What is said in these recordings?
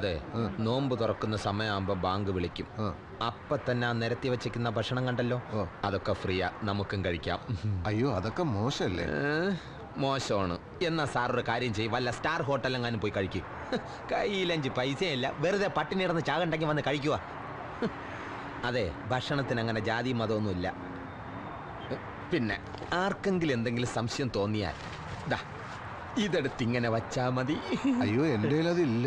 അതെ, നോമ്പ് തുറക്കുന്ന സമയമാകുമ്പോ ബാങ്ക് വിളിക്കും. അപ്പൊ തന്നെ ആ നിരത്തി വെച്ചിരിക്കുന്ന ഭക്ഷണം കണ്ടല്ലോ, അതൊക്കെ ഫ്രീയാ, നമുക്കും കഴിക്കാം. അയ്യോ, അതൊക്കെ മോശമല്ലേ? മോശമാണ്. എന്നാ സാറൊരു കാര്യം ചെയ്യും, വല്ല സ്റ്റാർ ഹോട്ടലെങ്ങാനും പോയി കഴിക്കും. കയ്യിലഞ്ച് പൈസയില്ല, വെറുതെ പട്ടിണി ഇടന്ന് ചാകണ്ടെങ്കിൽ വന്ന് കഴിക്കുക. അതെ, ഭക്ഷണത്തിന് അങ്ങനെ ജാതി മതമൊന്നുമില്ല. പിന്നെ ആർക്കെങ്കിലും എന്തെങ്കിലും സംശയം തോന്നിയാൽ ഇതെടുത്ത് ഇങ്ങനെ വച്ചാ മതി. അയ്യോ, എൻ്റെ അതില്ല.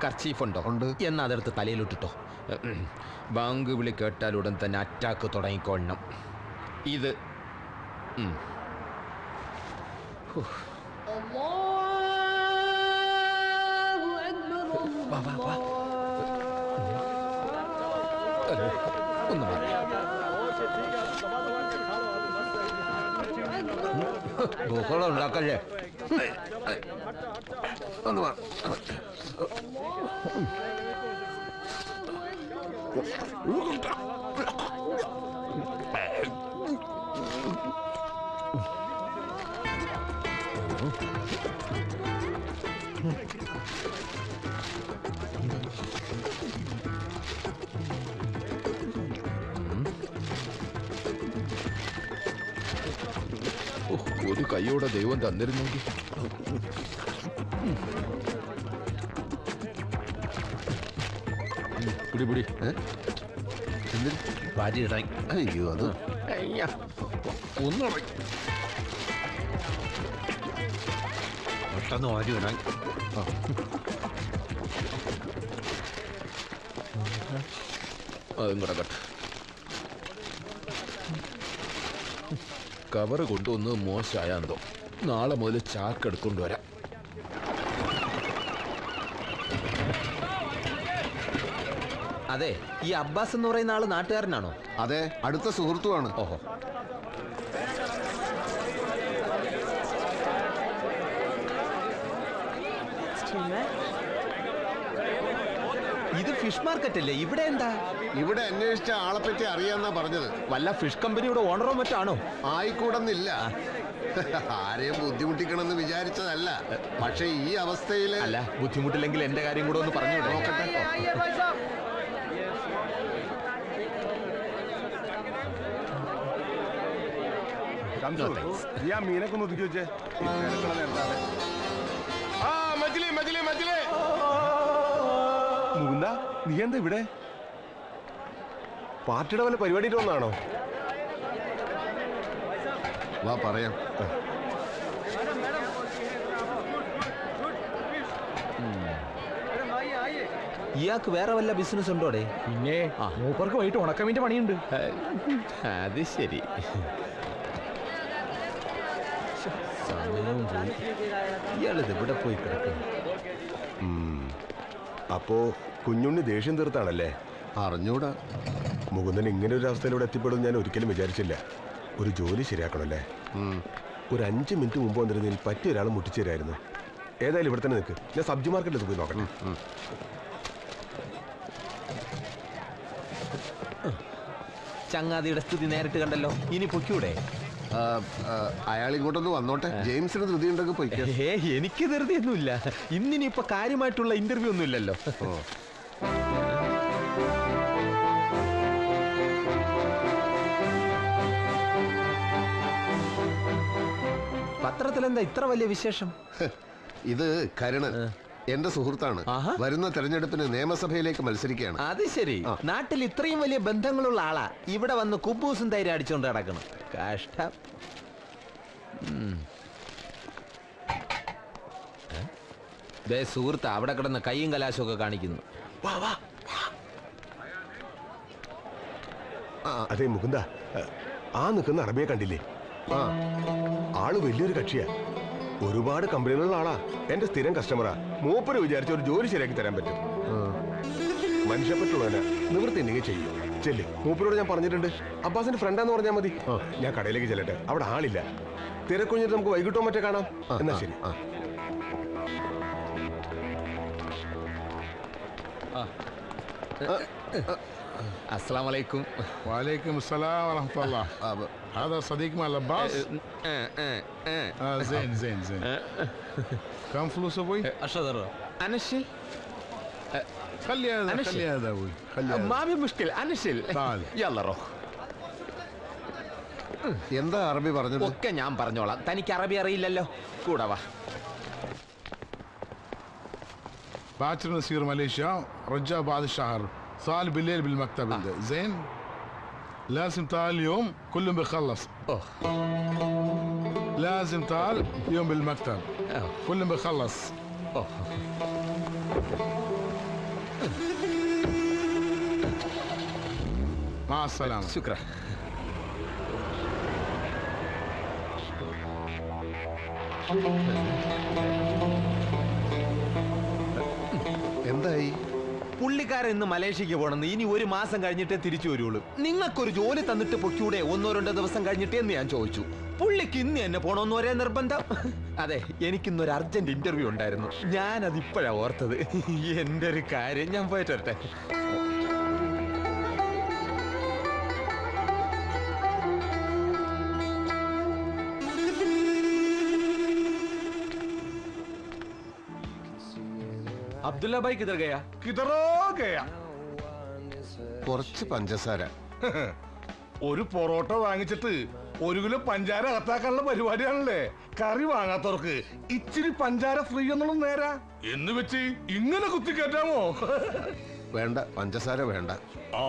കർച്ചീഫ് ഉണ്ടോ? ഉണ്ട്. എന്നാ അതെടുത്ത് തലയിലിട്ടിട്ടോ. ബാങ്ക് വിളി കേട്ടാൽ ഉടൻ തന്നെ അറ്റാക്ക് തുടങ്ങിക്കൊള്ളണം. ഇത് ഒന്ന് ബഹളം ഉണ്ടാക്കല്ലേ. ഒന്ന് ഒരു കൈയോടെ ദൈവം തന്നിരുന്നെങ്കിൽ. പിടിപിടി ഭാര്യ. അയ്യോ, അത് ഒന്നും പെട്ടെന്ന് വാരി ഇടാൻ. അതും കൂടെ കട്ട്. കവറ് കൊണ്ടുവന്ന് മോശമായാന്തോ. നാളെ മുതൽ ചാക്ക് എടുക്കൊണ്ട് വരാം. അതെ, ഈ അബ്ബാസ് എന്ന് പറയുന്ന ആള് നാട്ടുകാരനാണോ? അതെ, അടുത്ത സുഹൃത്തുമാണ്. ഓഹോ. ഇത് ഫിഷ് മാർക്കറ്റ് അല്ലേ? ഇവിടെ എന്താ? ഇവിടെ അന്വേഷിച്ച ആളെ പറ്റി അറിയാന്നാ പറഞ്ഞത്. വല്ല ഫിഷ് കമ്പനിയുടെ ഓണറോ മറ്റാണോ? ആയിക്കൂടുന്നില്ല. ആരെയും ബുദ്ധിമുട്ടിക്കണമെന്ന് വിചാരിച്ചതല്ല. പക്ഷെ ഈ അവസ്ഥയില് അല്ല, ബുദ്ധിമുട്ടില്ലെങ്കിൽ എന്റെ കാര്യം കൂടെ ഒന്ന് പറഞ്ഞു നോക്കട്ടെ. മീനൊക്കെ ഒന്ന് ഒതുക്കി വെച്ചേ. മുകുന്ദ, നീ എന്താ ഇവിടെ? പാർട്ടിയുടെ വല്ല പരിപാടിയിട്ട് വന്നാണോ? വാ പറയാം. ഇയാൾക്ക് വേറെ വല്ല ബിസിനസ് ഉണ്ടോടെ? പിന്നെ മൂപ്പർക്ക് വൈകിട്ട് ഉണക്കമീൻ്റെ പണിയുണ്ട്. അത് ശരി. സമയവും പോയി. ഇയാളിത് ഇവിടെ പോയി കിടക്കുന്നു. അപ്പോ കുഞ്ഞുണ്ണി ദേഷ്യം തീർത്താണല്ലേ? അറിഞ്ഞൂടാ. മുകുന്ദൻ ഇങ്ങനെ ഒരു അവസ്ഥയിലൂടെ എത്തിപ്പെടും ഞാൻ ഒരിക്കലും വിചാരിച്ചില്ല. ഒരു ജോലി ശരിയാക്കണല്ലേ? ഒരു 5 മിനിറ്റ് മുമ്പ് വന്നിരുന്നതിൽ പറ്റിയ ഒരാൾ മുട്ടിച്ചേരായിരുന്നു. ഏതായാലും ഇവിടെ തന്നെ നിൽക്ക്, ഞാൻ സബ്ജി മാർക്കറ്റിൽ പോയി നോക്കട്ടെ. ചങ്ങാതിയുടെ സ്ഥിതി നേരിട്ട് കണ്ടല്ലോ, ഇനി പൊയ്ക്കൂടെ? അയാൾ ഇങ്ങോട്ടൊന്ന് വന്നോട്ടെ. ജെയിംസിന് ധൃതി ഉണ്ടെങ്കിൽ പോയിക്കോ. എനിക്ക് ധൃതിയൊന്നുമില്ല. ഇന്നിനിപ്പോ കാര്യമായിട്ടുള്ള ഇന്റർവ്യൂ ഒന്നും ഇല്ലല്ലോ. പത്രത്തിൽ എന്താ ഇത്ര വലിയ വിശേഷം? ഇത് കരുണൻ എന്റെ സുഹൃത്താണ്. വരുന്ന തെരഞ്ഞെടുപ്പിന് നിയമസഭയിലേക്ക് മത്സരിക്കുകയാണ്. അത് ശരി. നാട്ടിൽ ഇത്രയും വലിയ ബന്ധങ്ങളുള്ള ആളാ ഇവിടെ വന്ന് കുബൂസും തൈര് അടിച്ചോണ്ട് നടക്കണം. കഷ്ടം. സുഹൃത്ത് അവിടെ കിടന്ന് കയ്യും കലാശവും ഒക്കെ കാണിക്കുന്നു. അതെ മുകുന്ദ, ആ നിൽക്കുന്ന അറബിയെ കണ്ടില്ലേ? ആള് വലിയൊരു കക്ഷിയാ. ഒരുപാട് കമ്പനികളുള്ള ആളാ. എന്റെ സ്ഥിരം കസ്റ്റമറാ. മൂപ്പര് വിചാരിച്ച ഒരു ജോലി ശരിയാക്കി തരാൻ പറ്റും. മനുഷ്യപ്പറ്റുള്ളവനാ. നിവൃത്തി ഉണ്ടെങ്കിൽ ചെയ്യും. ചെല്ല്, മൂപ്പരോട് ഞാൻ പറഞ്ഞിട്ടുണ്ട്. അബ്ബാസിന്റെ ഫ്രണ്ടാന്ന് പറഞ്ഞാൽ മതി. ഞാൻ കടയിലേക്ക് ചെല്ലട്ടെ, അവിടെ ആളില്ല. തിരക്കൊഴിഞ്ഞിട്ട് നമുക്ക് വൈകിട്ടോ മറ്റേ കാണാം. എന്നാ ശരി. السلام عليكم. وعليكم السلام ورحمة الله. هذا صديق مال عباس. زين زين زين. كم فلوس ابوي؟ 10 درهم. انا الشيء خلي هذا أنشل. خلي هذا ابوي خلي هذا ما في مشكلة أنشل تعال. يلا روح എന്താ അറബി പറഞ്ഞത്? ഒക്കെ ഞാൻ പറഞ്ഞോളാം തനിക്ക് അറബി അറിയില്ലല്ലോ കൂടെ വാ باكر نسير ماليزيا رجع بعد الشهر صار بالليل بالمكتب زين لازم تعال اليوم كلهم بيخلص أوه. لازم تعال يوم بالمكتب أوه. كلهم بيخلص أوه. مع السلامة ശുക്ര എന്തായി? പുള്ളിക്കാരൻ ഇന്ന് മലേഷ്യക്ക് പോണെന്ന് ഇനി ഒരു മാസം കഴിഞ്ഞിട്ടേ തിരിച്ചു വരുള്ളൂ നിങ്ങൾക്കൊരു ജോലി തന്നിട്ട് പൊക്കൂടെ 1-2 ദിവസം കഴിഞ്ഞിട്ട് എന്ന് ഞാൻ ചോദിച്ചു പുള്ളിക്ക് ഇന്ന് എന്നെ പോണോന്ന് ഒരേ നിർബന്ധം അതെ എനിക്കിന്നൊരു അർജന്റ് ഇന്റർവ്യൂ ഉണ്ടായിരുന്നു ഞാനത് ഇപ്പോഴാ ഓർത്തത് എന്റെ ഒരു കാര്യം ഞാൻ പോയിട്ട് വരട്ടെ अब्दुल्ला भाई किधर गया? किधरो गया കുറച്ച് പഞ്ചസാര. ഒരു പൊറോട്ട വാങ്ങിച്ചിട്ട് 1 കിലോ പഞ്ചാര അകത്താക്കാനുള്ള പരിപാടിയാണല്ലേ. കറി വാങ്ങാത്തവർക്ക് ഇച്ചിരി പഞ്ചാര ഫ്രീ എന്നുള്ളത് നേരാ എന്ന് വെച്ച് ഇങ്ങനെ കുത്തിക്കേറ്റാമോ? വേണ്ട, പഞ്ചസാര വേണ്ട. ആ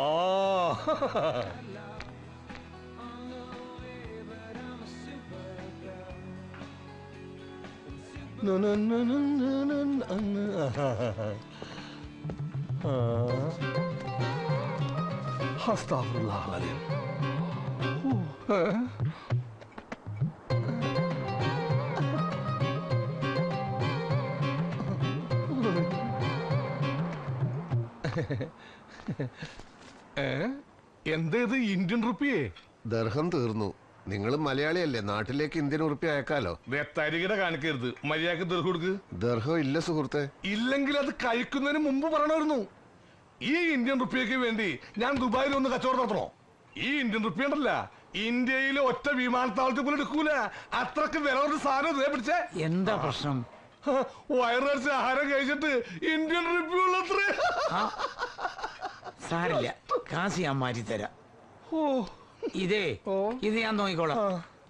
अस्तगफुरुल्लाह अलazim. എന്തേത് ഇന്ത്യൻ റുപ്പിയേ? ദർഹം തീർന്നു. നിങ്ങൾ മലയാളിയല്ലേ, നാട്ടിലേക്ക് ഇന്ത്യൻ ഉറുപ്പി അയക്കാലോ. വെത്തരികിട കാണിക്കരുത്, മര്യാദക്ക് ദീർഘ കൊടുക്ക്. ദർഹം ഇല്ല സുഹൃത്തെ. ഇല്ലെങ്കിൽ അത് കഴിക്കുന്നതിന് മുമ്പ് പറയണമായിരുന്നു. ഈ ഇന്ത്യൻ റുപ്പിയക്ക് വേണ്ടി ഞാൻ ദുബായിൽ ഒന്ന് കച്ചവടം നടത്തണോ? ഈ ഇന്ത്യൻ റുപ്പിയ ഉണ്ടല്ല, ഇന്ത്യയിലെ ഒറ്റ വിമാനത്താവളത്തിൽ പോലും എടുക്കൂല. അത്രക്ക് വില ഒരു സാധനം ഇതേ പിടിച്ചേ. എന്താ പ്രശ്നം? വയറിറച്ച് ആഹാരം കഴിച്ചിട്ട് ഇന്ത്യൻ റുപ്പിയ ഉള്ളത്രേ. സാരില്ല, കാശ് ഞാൻ മാറ്റി തരാം. ഇതേ ഇത് ഞാൻ നോക്കിക്കോളാം.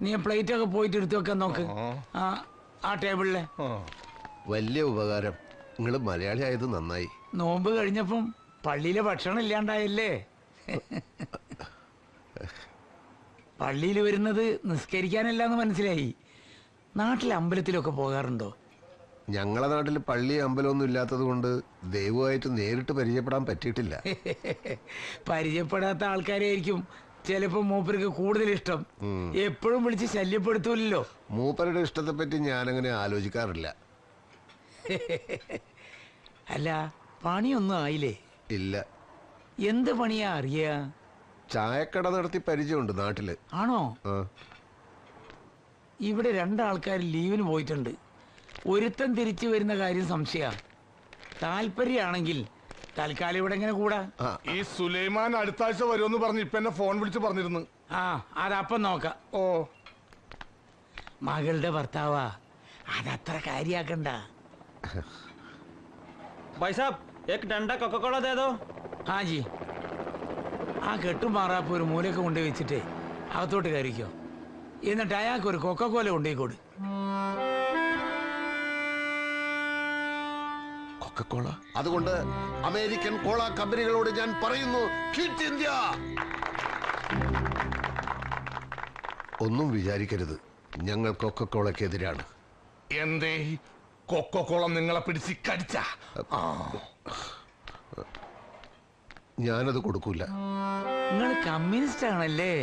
നീ പ്ലേറ്റ് ഒക്കെ പോയിട്ട് എടുത്തു വെക്കാൻ നോക്ക്. ആ ടേബിളിലെ വലിയ ഉപകാരം. നിങ്ങൾ മലയാളി ആയത് നന്നായി. നോമ്പ് കഴിഞ്ഞപ്പം പള്ളിയിലെ ഭക്ഷണം ഇല്ലാണ്ടായല്ലേ? പള്ളിയിൽ വരുന്നത് നിസ്കരിക്കാനല്ല എന്ന് മനസ്സിലായി. നാട്ടിലെ അമ്പലത്തിലൊക്കെ പോകാറുണ്ടോ? ഞങ്ങളെ നാട്ടിൽ പള്ളി അമ്പലമൊന്നും ഇല്ലാത്തത് കൊണ്ട് ദൈവമായിട്ട് നേരിട്ട് പരിചയപ്പെടാൻ പറ്റിയിട്ടില്ല. പരിചയപ്പെടാത്ത ആൾക്കാരായിരിക്കും ചിലപ്പോ മൂപ്പർക്ക് കൂടുതൽ ഇഷ്ടം. എപ്പോഴും വിളിച്ച് ശല്യപ്പെടുത്തൂല്ലോ. മൂപ്പരുടെ ഇഷ്ടത്തെ പറ്റി ഞാനങ്ങനെ ആലോചിക്കാറില്ല. അല്ല, പണിയൊന്നും ആയില്ലേ? ഇല്ല. എന്ത് പണിയാ അറിയാ? ചായക്കട നടത്തി പരിചയമുണ്ട് നാട്ടില്. ആണോ? ആ. ഇവിടെ 2 ആൾക്കാർ ലീവിന് പോയിട്ടുണ്ട്. ഒരുത്തൻ തിരിച്ചു വരുന്ന കാര്യം സംശയ. താല്പര്യമാണെങ്കിൽ തൽക്കാലം ഇവിടെ എങ്ങനെ കൂടാ? ഈ സുലൈമാൻ അടുത്ത ആഴ്ച വരുമെന്ന് പറഞ്ഞ് ഇപ്പൊ എന്നെ ഫോൺ വിളിച്ച് പറഞ്ഞിരുന്നു. ആ, അതപ്പം നോക്കാം. ഓ, മകളുടെ ഭർത്താവാ, അതത്ര കാര്യാക്കണ്ട. भाई साहब एक डंडा कोका कोला दे दो। ആ ജി, ആ കെട്ടുമാറാപ്പ് ഒരു മൂലയൊക്കെ കൊണ്ടുപോയി വെച്ചിട്ട് അകത്തോട്ട് കയറിക്കോ. എന്നിട്ട് അയാൾക്ക് ഒരു കൊക്കക്കോല കൊണ്ടുപോയിക്കോട്. കൊക്കക്കോള. അതുകൊണ്ട് അമേരിക്കൻ കോള കമ്പനികളോട് ഞാൻ പറയുന്നു, ക്വിറ്റ് ഇന്ത്യ. ഒന്നും വിചാരിക്കരുത്, ഞങ്ങൾ കൊക്കക്കോളക്കെതിരാണ്. എന്തേ കൊക്കോക്കോളം നിങ്ങളെ പിടിച്ച് കടിച്ച? ഞാനത് കൊടുക്കൂല. നിങ്ങൾ കമ്മ്യൂണിസ്റ്റ് ആണല്ലേ?